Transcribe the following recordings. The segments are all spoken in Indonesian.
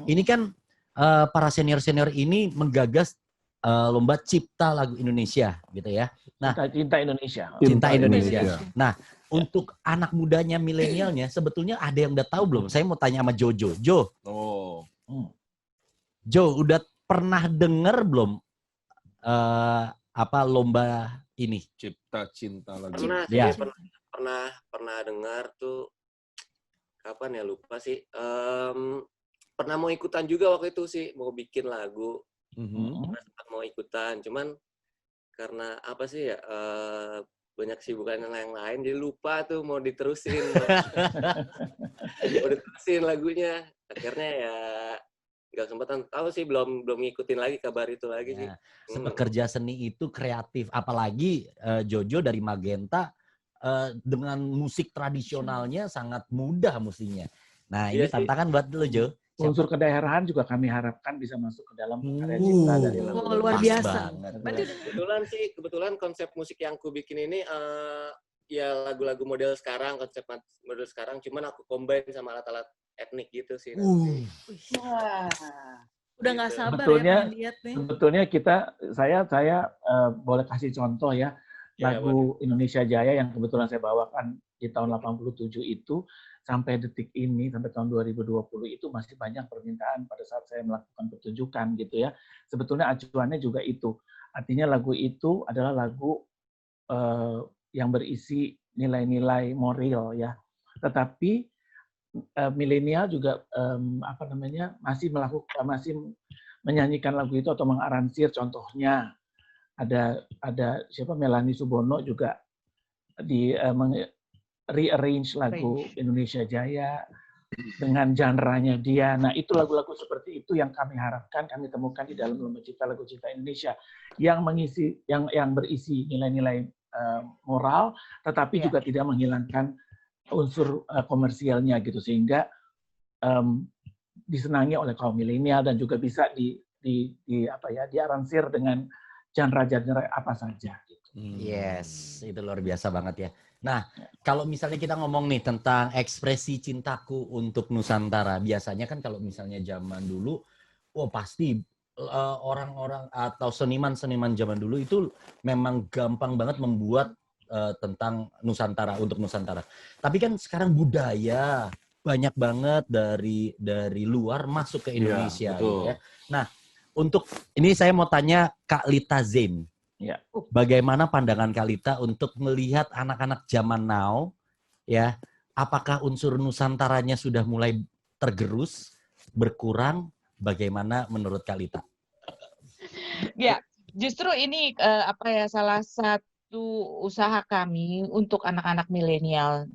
Ini kan para senior-senior ini menggagas lomba cipta lagu Indonesia gitu ya. Nah, Cinta Indonesia. Cinta Indonesia. Nah, untuk anak mudanya, milenialnya, sebetulnya ada yang udah tahu belum? Saya mau tanya sama Jojo. Jo, udah pernah denger belum lomba ini? Cipta Cinta Lagu. Pernah sih, Ya. pernah dengar tuh. Kapan ya, lupa sih. Pernah mau ikutan juga waktu itu sih, mau bikin lagu. Pernah sempat mau ikutan, cuman karena apa sih ya, banyak kesibukan yang lain, jadi lupa tuh mau diterusin. Mau diterusin lagunya. Akhirnya ya nggak kesempatan. Tahu sih, belum ngikutin lagi kabar itu lagi sih. Pekerja seni itu kreatif, apalagi Jojo dari Magenta dengan musik tradisionalnya sangat mudah musinya. Nah, ini tantangan buat lo, Jo. Unsur kedaerahan juga kami harapkan bisa masuk ke dalam karya cipta dari lagu. Luar biasa. Kebetulan konsep musik yang aku bikin ini ya lagu-lagu model sekarang, konsep model sekarang, cuman aku combine sama alat-alat etnik gitu sih. Wah. Udah nggak sabar Sebetulnya, ya lihat nih. Sebetulnya saya boleh kasih contoh ya, lagu Indonesia Jaya yang kebetulan saya bawakan di tahun 87 itu sampai detik ini, sampai tahun 2020 itu masih banyak permintaan pada saat saya melakukan pertunjukan gitu ya. Sebetulnya acuannya juga itu. Artinya lagu itu adalah lagu yang berisi nilai-nilai moral ya. Tetapi milenial juga masih menyanyikan lagu itu atau mengaransir. Contohnya ada siapa, Melanie Subono juga rearrange lagu Indonesia Jaya dengan genre-nya dia. Nah, itu lagu-lagu seperti itu yang kami harapkan kami temukan di dalam lomba cipta lagu Cinta Indonesia yang mengisi yang berisi nilai-nilai moral tetapi juga tidak menghilangkan unsur komersialnya gitu, sehingga disenangi oleh kaum milenial dan juga bisa diaransir dengan genre-genre apa saja gitu. Yes, itu luar biasa banget ya. Nah, kalau misalnya kita ngomong nih tentang ekspresi cintaku untuk Nusantara, biasanya kan kalau misalnya zaman dulu, pasti orang-orang atau seniman-seniman zaman dulu itu memang gampang banget membuat tentang Nusantara, untuk Nusantara. Tapi kan sekarang budaya banyak banget dari luar masuk ke Indonesia. Gitu ya. Nah, untuk ini saya mau tanya Kak Lita Zain. Ya. Bagaimana pandangan Kak Lita untuk melihat anak-anak zaman now, ya, apakah unsur Nusantaranya sudah mulai tergerus, berkurang? Bagaimana menurut Kak Lita? Ya, justru ini salah satu usaha kami untuk anak-anak milenial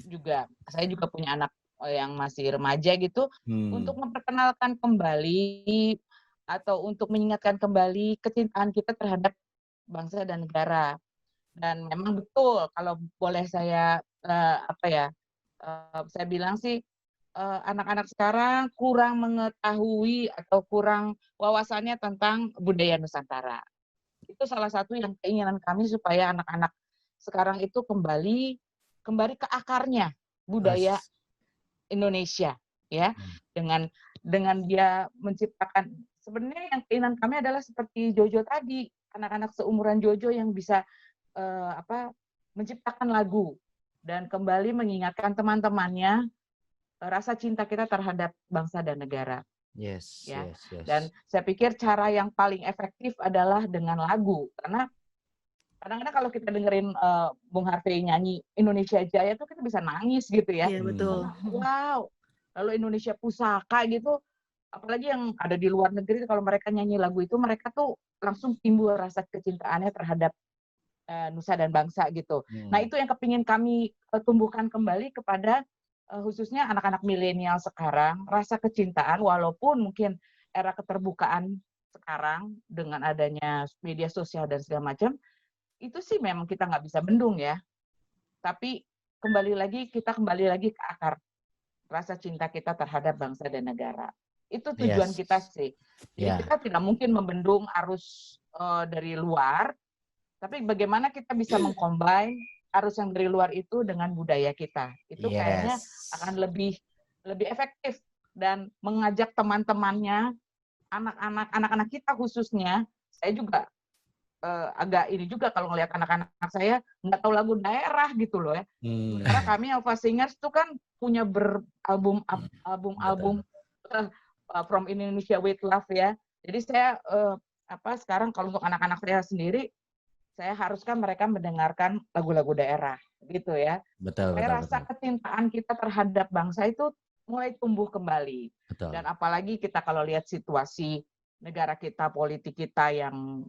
juga. Saya juga punya anak yang masih remaja gitu, untuk memperkenalkan kembali atau untuk mengingatkan kembali kecintaan kita terhadap bangsa dan negara. Dan memang betul, kalau boleh saya saya bilang sih, anak-anak sekarang kurang mengetahui atau kurang wawasannya tentang budaya Nusantara. Itu salah satu yang keinginan kami supaya anak-anak sekarang itu kembali ke akarnya budaya Indonesia ya. Dengan dia menciptakan, sebenarnya yang keinginan kami adalah seperti Jojo tadi, anak-anak seumuran Jojo yang bisa menciptakan lagu dan kembali mengingatkan teman-temannya rasa cinta kita terhadap bangsa dan negara. Yes. Dan saya pikir cara yang paling efektif adalah dengan lagu, karena kadang-kadang kalau kita dengerin Bung Harvey nyanyi Indonesia Jaya tuh kita bisa nangis gitu ya. Iya, betul. Wow. Lalu Indonesia Pusaka gitu, apalagi yang ada di luar negeri, kalau mereka nyanyi lagu itu mereka tuh langsung timbul rasa kecintaannya terhadap nusa dan bangsa gitu. Nah, itu yang kepingin kami tumbuhkan kembali kepada khususnya anak-anak milenial sekarang, rasa kecintaan walaupun mungkin era keterbukaan sekarang dengan adanya media sosial dan segala macam, itu sih memang kita nggak bisa bendung ya. Tapi kita kembali lagi ke akar rasa cinta kita terhadap bangsa dan negara. Itu tujuan kita sih. Jadi kita tidak mungkin membendung arus dari luar, tapi bagaimana kita bisa mengcombine arus yang dari luar itu dengan budaya kita. Itu kayaknya akan lebih efektif dan mengajak teman-temannya, anak-anak kita khususnya. Saya juga agak ini juga kalau ngelihat anak-anak saya nggak tahu lagu daerah gitu loh ya. Karena kami Alpha Singers itu kan punya album From Indonesia with Love ya. Jadi saya sekarang kalau untuk anak-anak saya sendiri, saya haruskan mereka mendengarkan lagu-lagu daerah gitu ya. Betul, Supaya betul, rasa betul. kecintaan kita terhadap bangsa itu mulai tumbuh kembali. Betul. Dan apalagi kita kalau lihat situasi negara kita, politik kita yang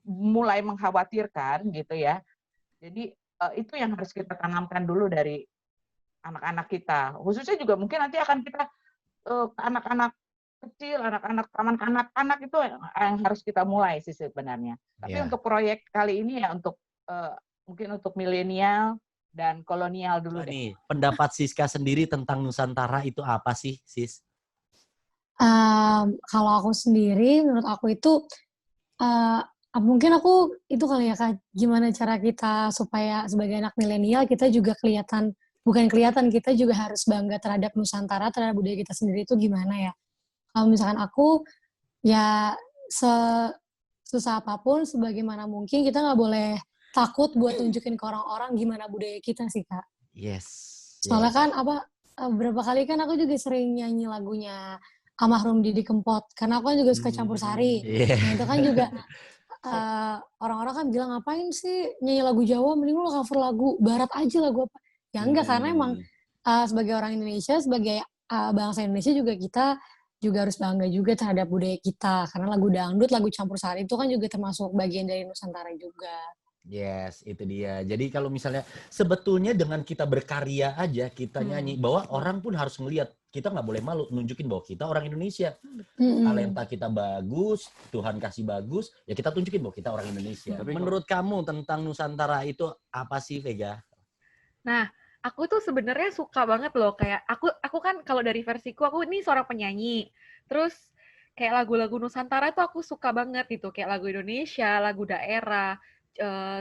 mulai mengkhawatirkan gitu ya. Jadi itu yang harus kita tanamkan dulu dari anak-anak kita. Khususnya juga mungkin nanti akan kita anak-anak kecil, anak-anak taman kanak-kanak itu yang harus kita mulai sih sebenarnya. Tapi untuk proyek kali ini ya untuk mungkin untuk milenial dan kolonial dulu deh. Nih, pendapat Siska sendiri tentang Nusantara itu apa sih, Sis? Kalau aku sendiri, menurut aku itu mungkin aku itu kali ya Kak, gimana cara kita supaya sebagai anak milenial kita juga kita juga harus bangga terhadap Nusantara, terhadap budaya kita sendiri itu gimana ya. Kalau misalkan aku, ya susah apapun, sebagaimana mungkin kita nggak boleh takut buat tunjukin ke orang-orang gimana budaya kita sih Kak. Yes. Soalnya kan beberapa kali kan aku juga sering nyanyi lagunya almarhum Didi Kempot, karena aku kan juga suka campur sari. Nah itu kan juga orang-orang kan bilang, ngapain sih nyanyi lagu Jawa, mending lu cover lagu Barat aja, lagu apa. Ya enggak, karena emang sebagai orang Indonesia, sebagai bangsa Indonesia juga kita juga harus bangga juga terhadap budaya kita. Karena lagu dangdut, lagu campur sari itu kan juga termasuk bagian dari Nusantara juga. Yes, itu dia. Jadi kalau misalnya sebetulnya dengan kita berkarya aja, kita nyanyi, bahwa orang pun harus melihat, kita nggak boleh malu nunjukin bahwa kita orang Indonesia. Talenta kita bagus, Tuhan kasih bagus, ya kita tunjukin bahwa kita orang Indonesia. Menurut kamu tentang Nusantara itu apa sih, Vega? Nah, aku tuh sebenarnya suka banget loh, kayak aku kan kalau dari versiku, aku ini seorang penyanyi. Terus kayak lagu-lagu Nusantara tuh aku suka banget gitu, kayak lagu Indonesia, lagu daerah,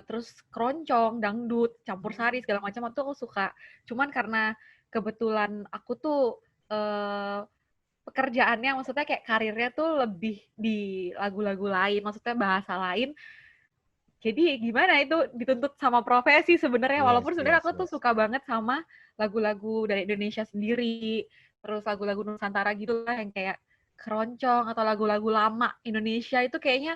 terus keroncong, dangdut, campur sari segala macam itu aku suka. Cuman karena kebetulan aku tuh pekerjaannya, maksudnya kayak karirnya tuh lebih di lagu-lagu lain, maksudnya bahasa lain. Jadi gimana itu dituntut sama profesi sebenarnya, walaupun sebenarnya aku tuh suka banget sama lagu-lagu dari Indonesia sendiri, terus lagu-lagu Nusantara gitu lah yang kayak keroncong atau lagu-lagu lama Indonesia itu kayaknya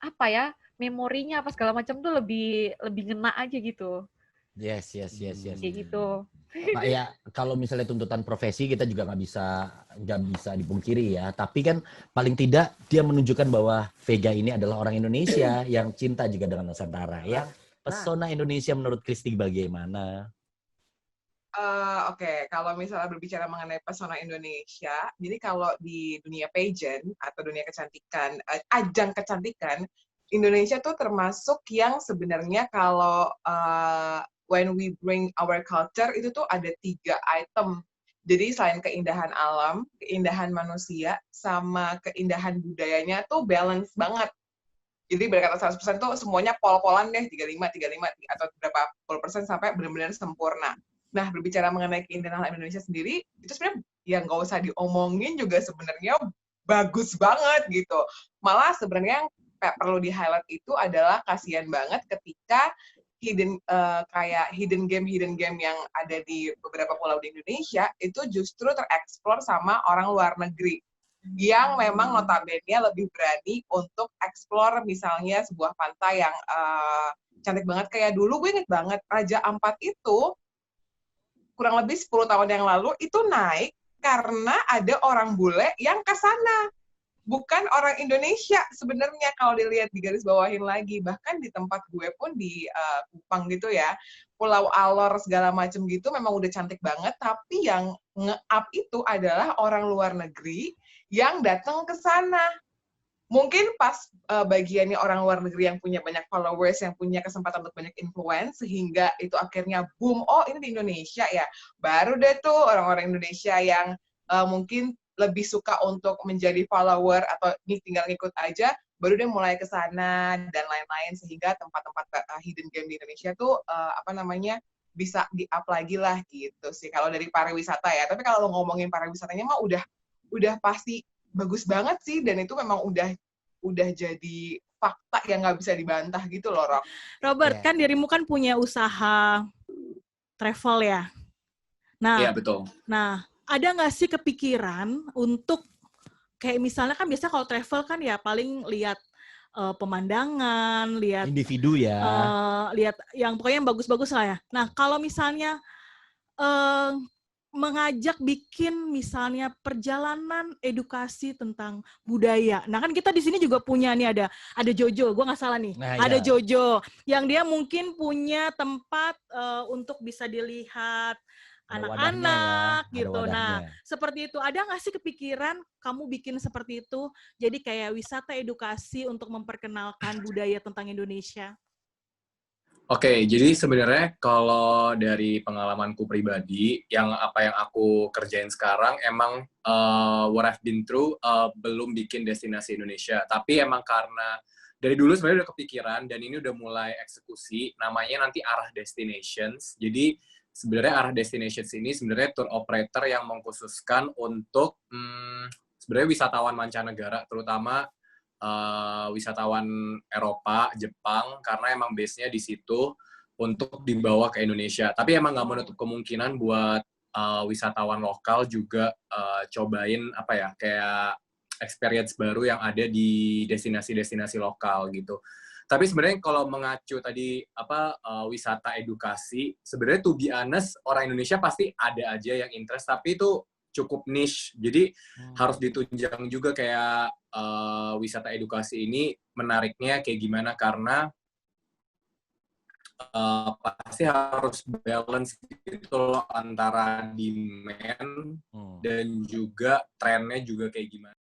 apa ya, memorinya apa segala macam tuh lebih ngena aja gitu. Yes. Kayak gitu. Nah, ya kalau misalnya tuntutan profesi kita juga nggak bisa dipungkiri ya. Tapi kan paling tidak dia menunjukkan bahwa Vega ini adalah orang Indonesia yang cinta juga dengan Nusantara ya. Pesona Indonesia menurut Kristi bagaimana? Oke, kalau misalnya berbicara mengenai pesona Indonesia, jadi kalau di dunia pageant atau dunia kecantikan, ajang kecantikan, Indonesia tuh termasuk yang sebenarnya kalau when we bring our culture, itu tuh ada 3 item. Jadi selain keindahan alam, keindahan manusia, sama keindahan budayanya tuh balance banget. Jadi berkata 100% tuh semuanya pol-polan deh, 35, atau berapa puluh persen sampai benar-benar sempurna. Nah, berbicara mengenai keindahan alam Indonesia sendiri, itu sebenarnya yang nggak usah diomongin juga sebenarnya bagus banget gitu. Malah sebenarnya yang perlu di-highlight itu adalah kasihan banget ketika hidden game yang ada di beberapa pulau di Indonesia itu justru tereksplor sama orang luar negeri yang memang notabene lebih berani untuk eksplor misalnya sebuah pantai yang cantik banget. Kayak dulu gue inget banget Raja Ampat itu kurang lebih 10 tahun yang lalu itu naik karena ada orang bule yang ke sana. Bukan orang Indonesia sebenarnya kalau dilihat di garis bawahin lagi. Bahkan di tempat gue pun di Kupang gitu ya, Pulau Alor segala macam gitu memang udah cantik banget, tapi yang nge-up itu adalah orang luar negeri yang datang ke sana. Mungkin pas bagiannya orang luar negeri yang punya banyak followers, yang punya kesempatan untuk banyak influence, sehingga itu akhirnya boom, oh ini di Indonesia ya. Baru deh tuh orang-orang Indonesia yang mungkin lebih suka untuk menjadi follower atau tinggal ngikut aja, baru dia mulai ke sana dan lain-lain, sehingga tempat-tempat hidden game di Indonesia tuh bisa di-up lagi lah gitu sih kalau dari pariwisata ya. Tapi kalau ngomongin pariwisatanya mah udah pasti bagus banget sih, dan itu memang udah jadi fakta yang nggak bisa dibantah gitu loh, Rok. Robert, kan dirimu kan punya usaha travel ya? Nah, iya betul. Nah, ada nggak sih kepikiran untuk kayak misalnya kan biasa kalau travel kan ya paling lihat pemandangan, lihat individu ya, lihat yang pokoknya yang bagus-bagus lah ya. Nah, kalau misalnya mengajak bikin misalnya perjalanan edukasi tentang budaya. Nah kan kita di sini juga punya nih ada Jojo, gue nggak salah nih, ada Jojo yang dia mungkin punya tempat untuk bisa dilihat anak-anak gitu. Nah seperti itu, ada nggak sih kepikiran kamu bikin seperti itu? Jadi kayak wisata edukasi untuk memperkenalkan budaya tentang Indonesia. Oke, jadi sebenarnya kalau dari pengalamanku pribadi, yang aku kerjain sekarang emang what I've been through belum bikin destinasi Indonesia. Tapi emang karena dari dulu sebenarnya udah kepikiran dan ini udah mulai eksekusi, namanya nanti Arah Destinations. Jadi sebenarnya Arah Destinations ini sebenarnya tour operator yang mengkhususkan untuk sebenarnya wisatawan mancanegara, terutama wisatawan Eropa, Jepang, karena emang base-nya di situ untuk dibawa ke Indonesia. Tapi emang nggak menutup kemungkinan buat wisatawan lokal juga cobain kayak experience baru yang ada di destinasi-destinasi lokal gitu. Tapi sebenarnya kalau mengacu tadi wisata edukasi, sebenarnya to be honest, orang Indonesia pasti ada aja yang interest, tapi itu cukup niche. Jadi harus ditunjang juga kayak wisata edukasi ini menariknya kayak gimana, karena pasti harus balance gitu loh antara demand dan juga trennya juga kayak gimana.